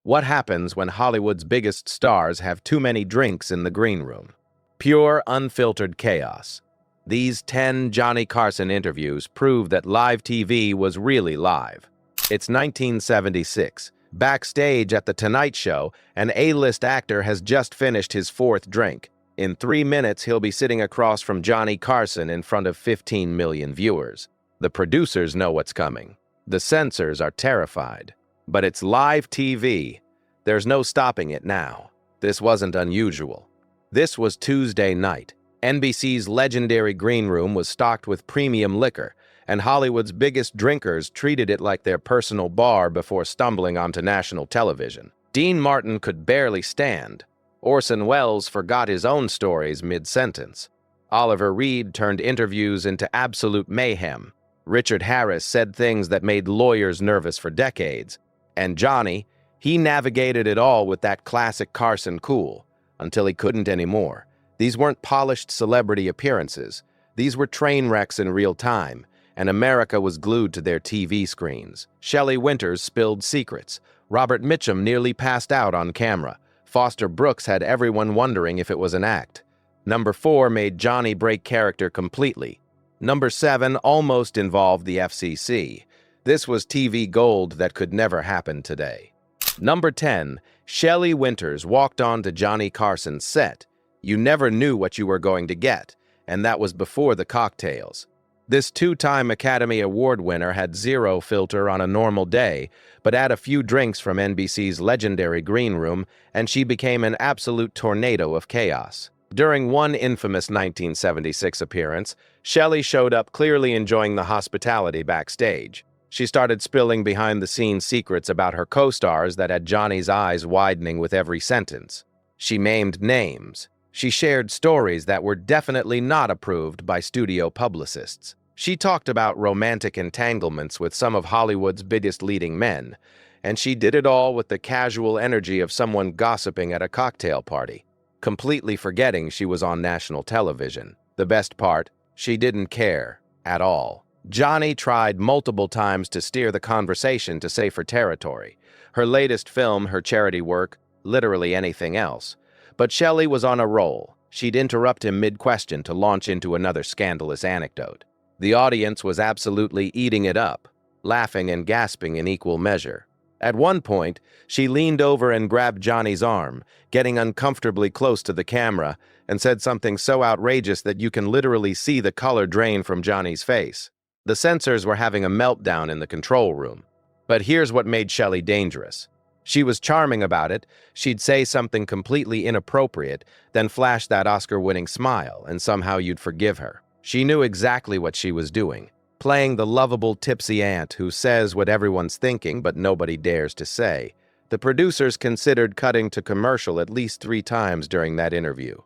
What happens when Hollywood's biggest stars have too many drinks in the green room? Pure, unfiltered chaos. These 10 Johnny Carson interviews prove that live TV was really live. It's 1976. Backstage at The Tonight Show, an A-list actor has just finished his fourth drink. In 3 minutes, he'll be sitting across from Johnny Carson in front of 15 million viewers. The producers know what's coming. The censors are terrified. But it's live TV. There's no stopping it now. This wasn't unusual. This was Tuesday night. NBC's legendary green room was stocked with premium liquor, and Hollywood's biggest drinkers treated it like their personal bar before stumbling onto national television. Dean Martin could barely stand. Orson Welles forgot his own stories mid-sentence. Oliver Reed turned interviews into absolute mayhem. Richard Harris said things that made lawyers nervous for decades. And Johnny, he navigated it all with that classic Carson cool, until he couldn't anymore. These weren't polished celebrity appearances. These were train wrecks in real time, and America was glued to their TV screens. Shelley Winters spilled secrets. Robert Mitchum nearly passed out on camera. Foster Brooks had everyone wondering if it was an act. Number 4 made Johnny break character completely. Number 7 almost involved the FCC. This was TV gold that could never happen today. Number 10, Shelley Winters walked onto Johnny Carson's set. You never knew what you were going to get, and that was before the cocktails. This 2-time Academy Award winner had zero filter on a normal day, but add a few drinks from NBC's legendary green room, and she became an absolute tornado of chaos. During one infamous 1976 appearance, Shelley showed up clearly enjoying the hospitality backstage. She started spilling behind-the-scenes secrets about her co-stars that had Johnny's eyes widening with every sentence. She named names. She shared stories that were definitely not approved by studio publicists. She talked about romantic entanglements with some of Hollywood's biggest leading men, and she did it all with the casual energy of someone gossiping at a cocktail party, completely forgetting she was on national television. The best part, she didn't care at all. Johnny tried multiple times to steer the conversation to safer territory. Her latest film, her charity work, literally anything else. But Shelley was on a roll. She'd interrupt him mid-question to launch into another scandalous anecdote. The audience was absolutely eating it up, laughing and gasping in equal measure. At one point, she leaned over and grabbed Johnny's arm, getting uncomfortably close to the camera, and said something so outrageous that you can literally see the color drain from Johnny's face. The censors were having a meltdown in the control room. But here's what made Shelley dangerous. She was charming about it. She'd say something completely inappropriate, then flash that Oscar-winning smile, and somehow you'd forgive her. She knew exactly what she was doing, playing the lovable tipsy aunt who says what everyone's thinking but nobody dares to say. The producers considered cutting to commercial at least 3 times during that interview.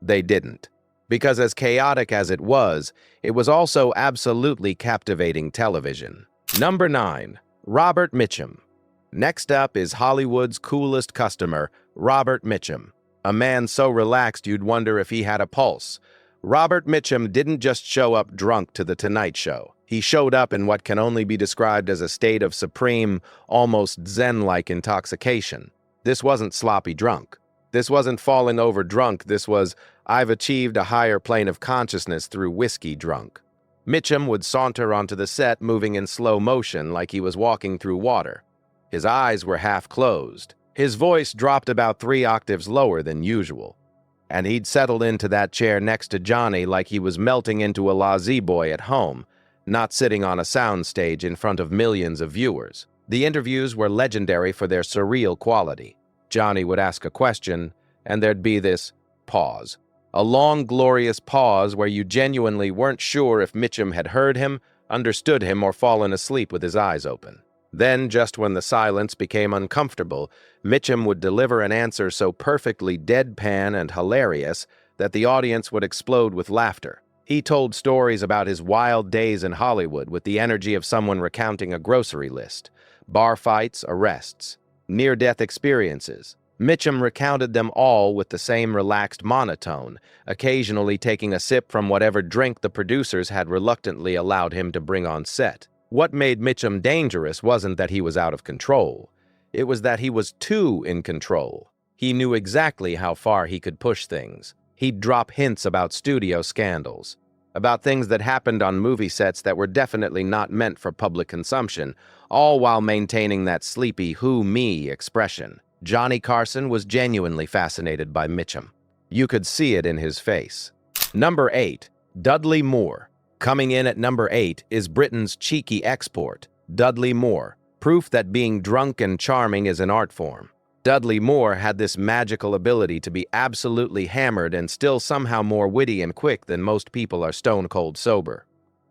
They didn't. Because as chaotic as it was also absolutely captivating television. Number 9, Robert Mitchum. Next up is Hollywood's coolest customer, Robert Mitchum. A man so relaxed you'd wonder if he had a pulse. Robert Mitchum didn't just show up drunk to The Tonight Show. He showed up in what can only be described as a state of supreme, almost zen-like intoxication. This wasn't sloppy drunk. This wasn't falling over drunk. This was, I've achieved a higher plane of consciousness through whiskey drunk. Mitchum would saunter onto the set moving in slow motion like he was walking through water. His eyes were half closed. His voice dropped about 3 octaves lower than usual. And he'd settled into that chair next to Johnny like he was melting into a la-z-boy at home, not sitting on a soundstage in front of millions of viewers. The interviews were legendary for their surreal quality. Johnny would ask a question, and there'd be this pause. A long, glorious pause where you genuinely weren't sure if Mitchum had heard him, understood him, or fallen asleep with his eyes open. Then, just when the silence became uncomfortable, Mitchum would deliver an answer so perfectly deadpan and hilarious that the audience would explode with laughter. He told stories about his wild days in Hollywood with the energy of someone recounting a grocery list. Bar fights, arrests, near-death experiences. Mitchum recounted them all with the same relaxed monotone, occasionally taking a sip from whatever drink the producers had reluctantly allowed him to bring on set. What made Mitchum dangerous wasn't that he was out of control. It was that he was too in control. He knew exactly how far he could push things. He'd drop hints about studio scandals, about things that happened on movie sets that were definitely not meant for public consumption, all while maintaining that sleepy who-me expression. Johnny Carson was genuinely fascinated by Mitchum. You could see it in his face. Number 8. Dudley Moore. Coming in at number 8 is Britain's cheeky export, Dudley Moore, proof that being drunk and charming is an art form. Dudley Moore had this magical ability to be absolutely hammered and still somehow more witty and quick than most people are stone-cold sober.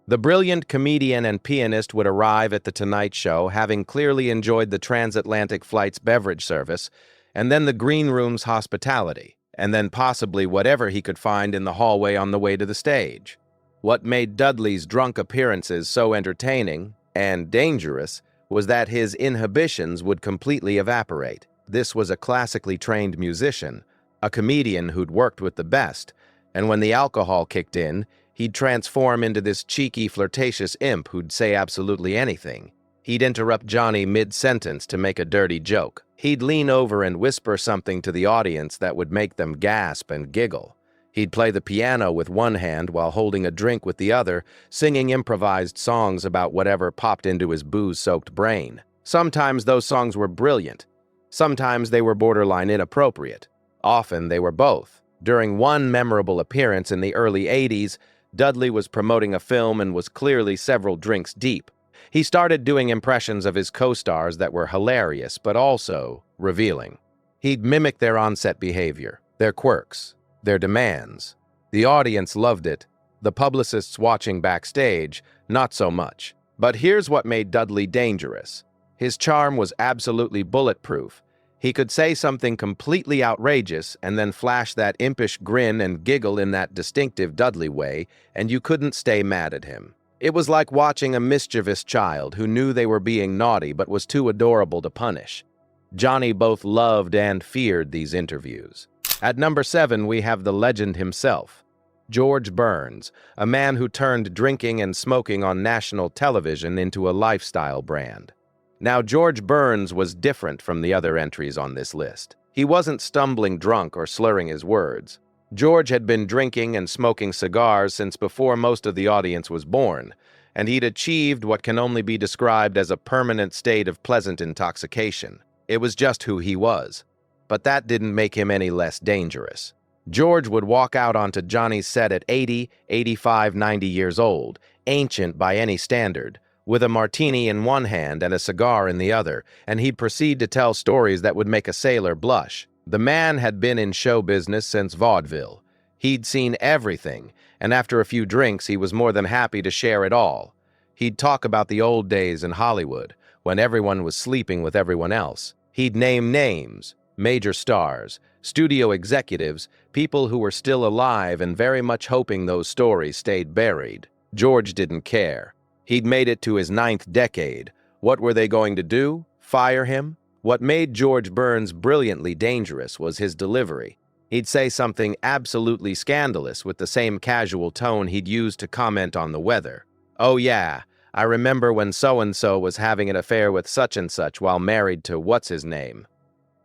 The brilliant comedian and pianist would arrive at The Tonight Show having clearly enjoyed the transatlantic flight's beverage service, and then the green room's hospitality, and then possibly whatever he could find in the hallway on the way to the stage. What made Dudley's drunk appearances so entertaining and dangerous was that his inhibitions would completely evaporate. This was a classically trained musician, a comedian who'd worked with the best, and when the alcohol kicked in, he'd transform into this cheeky, flirtatious imp who'd say absolutely anything. He'd interrupt Johnny mid-sentence to make a dirty joke. He'd lean over and whisper something to the audience that would make them gasp and giggle. He'd play the piano with one hand while holding a drink with the other, singing improvised songs about whatever popped into his booze-soaked brain. Sometimes those songs were brilliant. Sometimes they were borderline inappropriate. Often they were both. During one memorable appearance in the early 80s, Dudley was promoting a film and was clearly several drinks deep. He started doing impressions of his co-stars that were hilarious but also revealing. He'd mimic their on-set behavior, their quirks, their demands. The audience loved it. The publicists watching backstage, not so much. But here's what made Dudley dangerous. His charm was absolutely bulletproof. He could say something completely outrageous and then flash that impish grin and giggle in that distinctive Dudley way, and you couldn't stay mad at him. It was like watching a mischievous child who knew they were being naughty but was too adorable to punish. Johnny both loved and feared these interviews. At number 7, we have the legend himself, George Burns, a man who turned drinking and smoking on national television into a lifestyle brand. Now, George Burns was different from the other entries on this list. He wasn't stumbling drunk or slurring his words. George had been drinking and smoking cigars since before most of the audience was born, and he'd achieved what can only be described as a permanent state of pleasant intoxication. It was just who he was. But that didn't make him any less dangerous. George would walk out onto Johnny's set at 80, 85, 90 years old, ancient by any standard, with a martini in one hand and a cigar in the other, and he'd proceed to tell stories that would make a sailor blush. The man had been in show business since vaudeville. He'd seen everything, and after a few drinks, he was more than happy to share it all. He'd talk about the old days in Hollywood, when everyone was sleeping with everyone else. He'd name names, major stars, studio executives, people who were still alive and very much hoping those stories stayed buried. George didn't care. He'd made it to his 9th decade. What were they going to do? Fire him? What made George Burns brilliantly dangerous was his delivery. He'd say something absolutely scandalous with the same casual tone he'd used to comment on the weather. Oh yeah, I remember when so-and-so was having an affair with such-and-such while married to what's-his-name.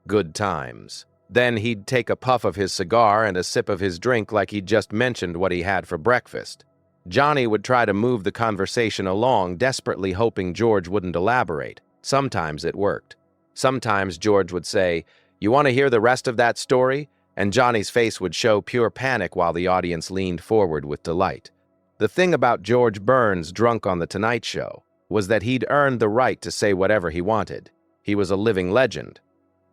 Good times. Then he'd take a puff of his cigar and a sip of his drink like he'd just mentioned what he had for breakfast. Johnny would try to move the conversation along, desperately hoping George wouldn't elaborate. Sometimes it worked. Sometimes George would say, "You want to hear the rest of that story?" And Johnny's face would show pure panic while the audience leaned forward with delight. The thing about George Burns drunk on The Tonight Show was that he'd earned the right to say whatever he wanted. He was a living legend.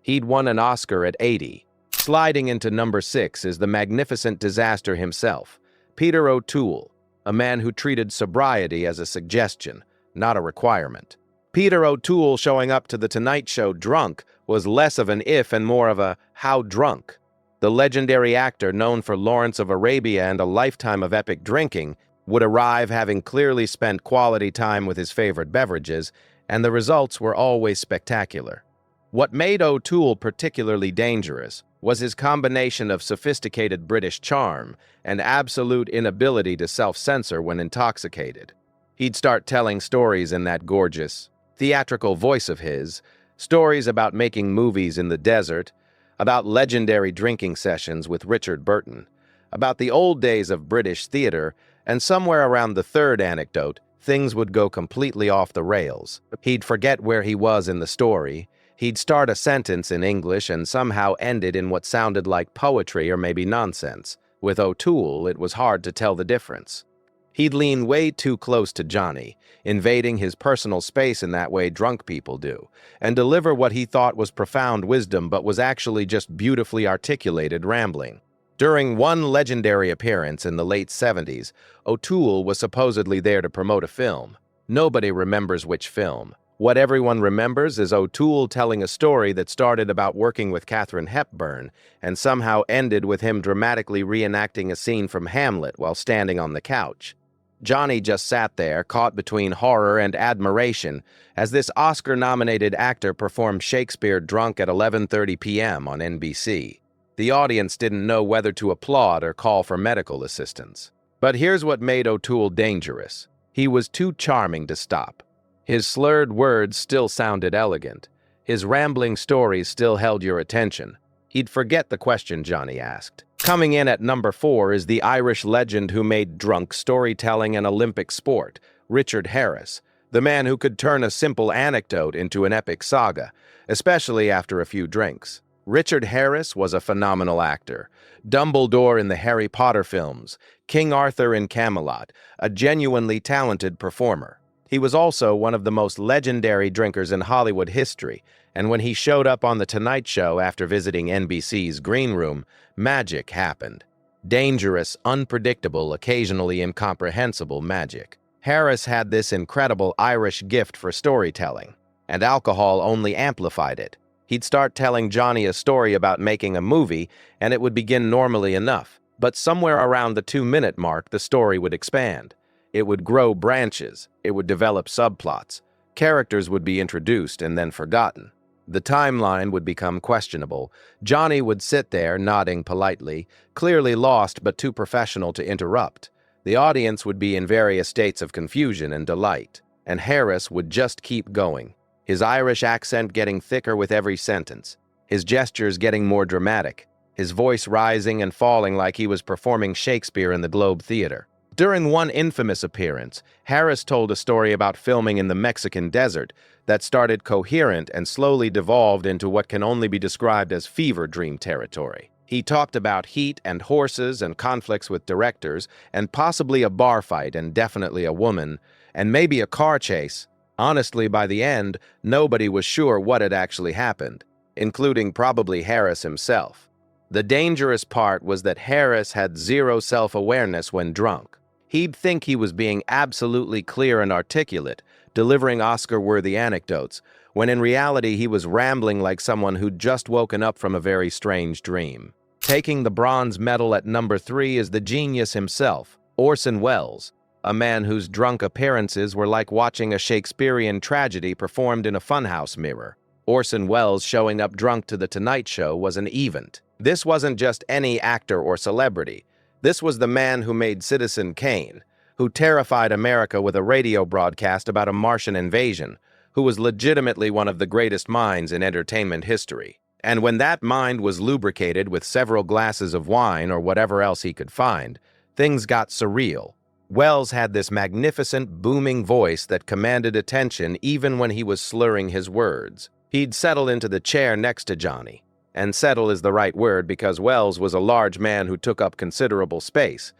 He'd won an Oscar at 80. Sliding into number 6 is the magnificent disaster himself, Peter O'Toole, a man who treated sobriety as a suggestion, not a requirement. Peter O'Toole showing up to The Tonight Show drunk was less of an if and more of a how drunk. The legendary actor known for Lawrence of Arabia and a lifetime of epic drinking would arrive having clearly spent quality time with his favorite beverages, and the results were always spectacular. What made O'Toole particularly dangerous was his combination of sophisticated British charm and absolute inability to self-censor when intoxicated. He'd start telling stories in that gorgeous, theatrical voice of his, Stories about making movies in the desert, about legendary drinking sessions with Richard Burton, about the old days of British theater, and somewhere around the third anecdote, things would go completely off the rails. He'd forget where he was in the story. He'd start a sentence in English and somehow end it in what sounded like poetry or maybe nonsense. With O'Toole, it was hard to tell the difference. He'd lean way too close to Johnny, invading his personal space in that way drunk people do, and deliver what he thought was profound wisdom but was actually just beautifully articulated rambling. During one legendary appearance in the late 70s, O'Toole was supposedly there to promote a film. Nobody remembers which film. What everyone remembers is O'Toole telling a story that started about working with Katharine Hepburn and somehow ended with him dramatically reenacting a scene from Hamlet while standing on the couch. Johnny just sat there, caught between horror and admiration, as this Oscar-nominated actor performed Shakespeare drunk at 11:30 p.m. on NBC. The audience didn't know whether to applaud or call for medical assistance. But here's what made O'Toole dangerous. He was too charming to stop. His slurred words still sounded elegant. His rambling stories still held your attention. He'd forget the question Johnny asked. Coming in at number 4 is the Irish legend who made drunk storytelling an Olympic sport, Richard Harris, the man who could turn a simple anecdote into an epic saga, especially after a few drinks. Richard Harris was a phenomenal actor. Dumbledore in the Harry Potter films, King Arthur in Camelot, a genuinely talented performer. He was also one of the most legendary drinkers in Hollywood history, and when he showed up on The Tonight Show after visiting NBC's Green Room, magic happened. Dangerous, unpredictable, occasionally incomprehensible magic. Harris had this incredible Irish gift for storytelling, and alcohol only amplified it. He'd start telling Johnny a story about making a movie, and it would begin normally enough. But somewhere around the 2-minute mark, the story would expand. It would grow branches. It would develop subplots. Characters would be introduced and then forgotten. The timeline would become questionable. Johnny would sit there, nodding politely, clearly lost but too professional to interrupt. The audience would be in various states of confusion and delight. And Harris would just keep going. His Irish accent getting thicker with every sentence, his gestures getting more dramatic, his voice rising and falling like he was performing Shakespeare in the Globe Theater. During one infamous appearance, Harris told a story about filming in the Mexican desert that started coherent and slowly devolved into what can only be described as fever dream territory. He talked about heat and horses and conflicts with directors and possibly a bar fight and definitely a woman and maybe a car chase. Honestly, by the end, nobody was sure what had actually happened, including probably Harris himself. The dangerous part was that Harris had zero self-awareness when drunk. He'd think he was being absolutely clear and articulate, delivering Oscar-worthy anecdotes, when in reality he was rambling like someone who'd just woken up from a very strange dream. Taking the bronze medal at number 3 is the genius himself, Orson Welles, a man whose drunk appearances were like watching a Shakespearean tragedy performed in a funhouse mirror. Orson Welles showing up drunk to The Tonight Show was an event. This wasn't just any actor or celebrity. This was the man who made Citizen Kane, who terrified America with a radio broadcast about a Martian invasion, who was legitimately one of the greatest minds in entertainment history. And when that mind was lubricated with several glasses of wine or whatever else he could find, things got surreal. Wells had this magnificent, booming voice that commanded attention even when he was slurring his words. He'd settle into the chair next to Johnny. And settle is the right word because Wells was a large man who took up considerable space,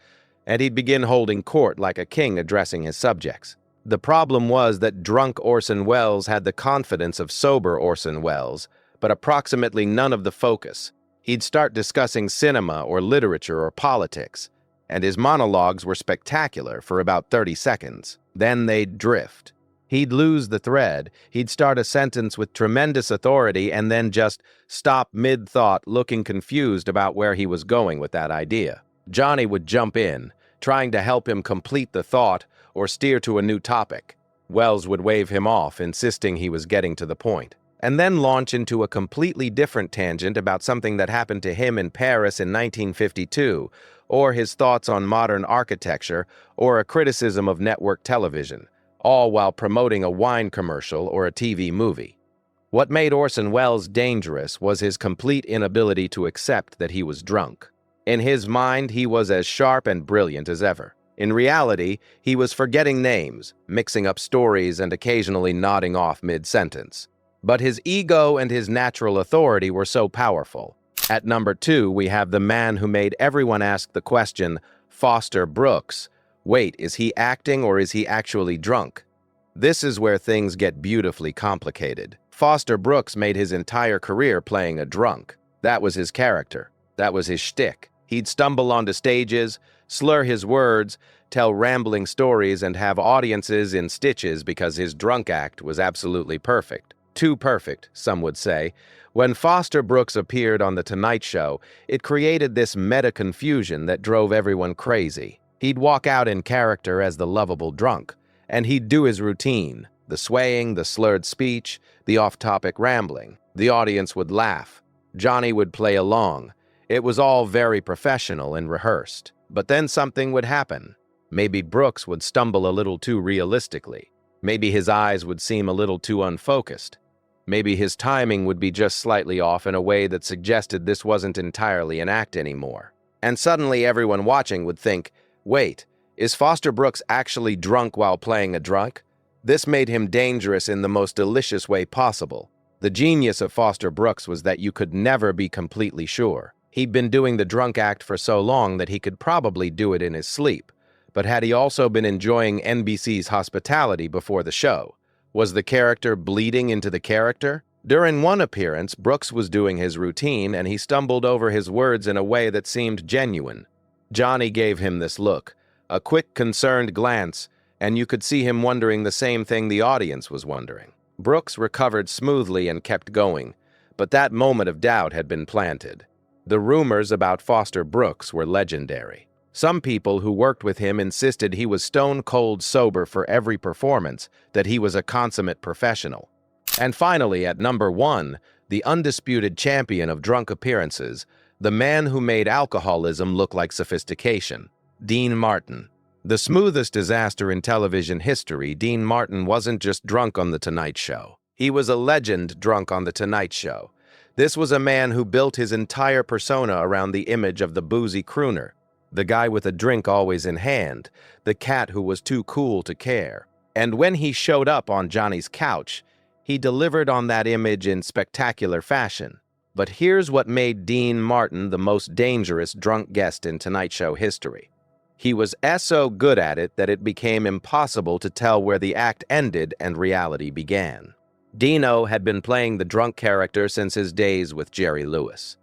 and he'd begin holding court like a king addressing his subjects. The problem was that drunk Orson Welles had the confidence of sober Orson Welles, but approximately none of the focus. He'd start discussing cinema or literature or politics, and his monologues were spectacular for about 30 seconds. Then they'd drift. He'd lose the thread. He'd start a sentence with tremendous authority and then just stop mid-thought, looking confused about where he was going with that idea. Johnny would jump in, trying to help him complete the thought or steer to a new topic. Wells would wave him off, insisting he was getting to the point, and then launch into a completely different tangent about something that happened to him in Paris in 1952, or his thoughts on modern architecture, or a criticism of network television, all while promoting a wine commercial or a TV movie. What made Orson Welles dangerous was his complete inability to accept that he was drunk. In his mind, he was as sharp and brilliant as ever. In reality, he was forgetting names, mixing up stories, and occasionally nodding off mid-sentence. But his ego and his natural authority were so powerful. At number 2, we have the man who made everyone ask the question, Foster Brooks. Wait, is he acting or is he actually drunk? This is where things get beautifully complicated. Foster Brooks made his entire career playing a drunk. That was his character. That was his shtick. He'd stumble onto stages, slur his words, tell rambling stories, and have audiences in stitches because his drunk act was absolutely perfect. Too perfect, some would say. When Foster Brooks appeared on The Tonight Show, it created this meta-confusion that drove everyone crazy. He'd walk out in character as the lovable drunk, and he'd do his routine, the swaying, the slurred speech, the off-topic rambling. The audience would laugh. Johnny would play along. It was all very professional and rehearsed. But then something would happen. Maybe Brooks would stumble a little too realistically. Maybe his eyes would seem a little too unfocused. Maybe his timing would be just slightly off in a way that suggested this wasn't entirely an act anymore. And suddenly everyone watching would think, wait, is Foster Brooks actually drunk while playing a drunk? This made him dangerous in the most delicious way possible. The genius of Foster Brooks was that you could never be completely sure. He'd been doing the drunk act for so long that he could probably do it in his sleep. But had he also been enjoying NBC's hospitality before the show? Was the character bleeding into the character? During one appearance, Brooks was doing his routine and he stumbled over his words in a way that seemed genuine. Johnny gave him this look, a quick, concerned glance, and you could see him wondering the same thing the audience was wondering. Brooks recovered smoothly and kept going, but that moment of doubt had been planted. The rumors about Foster Brooks were legendary. Some people who worked with him insisted he was stone-cold sober for every performance, that he was a consummate professional. And finally, at number 1, the undisputed champion of drunk appearances, the man who made alcoholism look like sophistication, Dean Martin. The smoothest disaster in television history, Dean Martin wasn't just drunk on The Tonight Show. He was a legend drunk on The Tonight Show. This was a man who built his entire persona around the image of the boozy crooner, the guy with a drink always in hand, the cat who was too cool to care. And when he showed up on Johnny's couch, he delivered on that image in spectacular fashion. But here's what made Dean Martin the most dangerous drunk guest in Tonight Show history. He was so good at it that it became impossible to tell where the act ended and reality began. Dino had been playing the drunk character since his days with Jerry Lewis.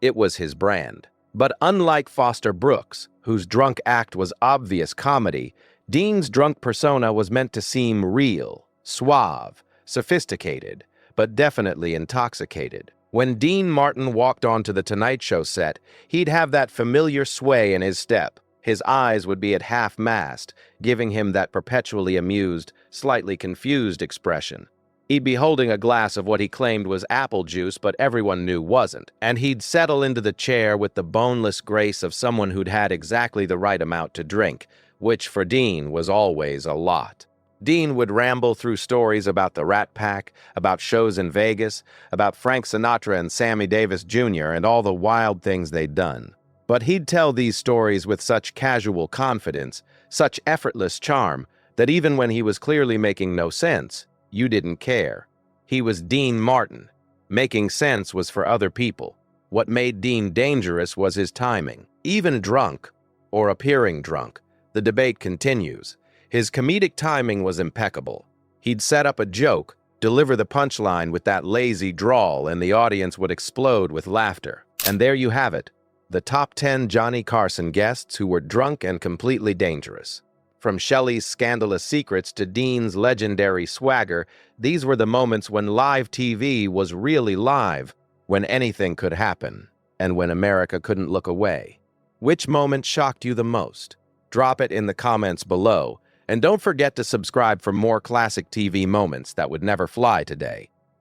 It was his brand. But unlike Foster Brooks, whose drunk act was obvious comedy, Dean's drunk persona was meant to seem real, suave, sophisticated, but definitely intoxicated. When Dean Martin walked onto the Tonight Show set, he'd have that familiar sway in his step. His eyes would be at half-mast, giving him that perpetually amused, slightly confused expression. He'd be holding a glass of what he claimed was apple juice, but everyone knew wasn't, and he'd settle into the chair with the boneless grace of someone who'd had exactly the right amount to drink, which for Dean was always a lot. Dean would ramble through stories about the Rat Pack, about shows in Vegas, about Frank Sinatra and Sammy Davis Jr. and all the wild things they'd done. But he'd tell these stories with such casual confidence, such effortless charm, that even when he was clearly making no sense, you didn't care. He was Dean Martin. Making sense was for other people. What made Dean dangerous was his timing. Even drunk, or appearing drunk, the debate continues. His comedic timing was impeccable. He'd set up a joke, deliver the punchline with that lazy drawl, and the audience would explode with laughter. And there you have it, the top 10 Johnny Carson guests who were drunk and completely dangerous. From Shelley's scandalous secrets to Dean's legendary swagger, these were the moments when live TV was really live, when anything could happen, and when America couldn't look away. Which moment shocked you the most? Drop it in the comments below, and don't forget to subscribe for more classic TV moments that would never fly today.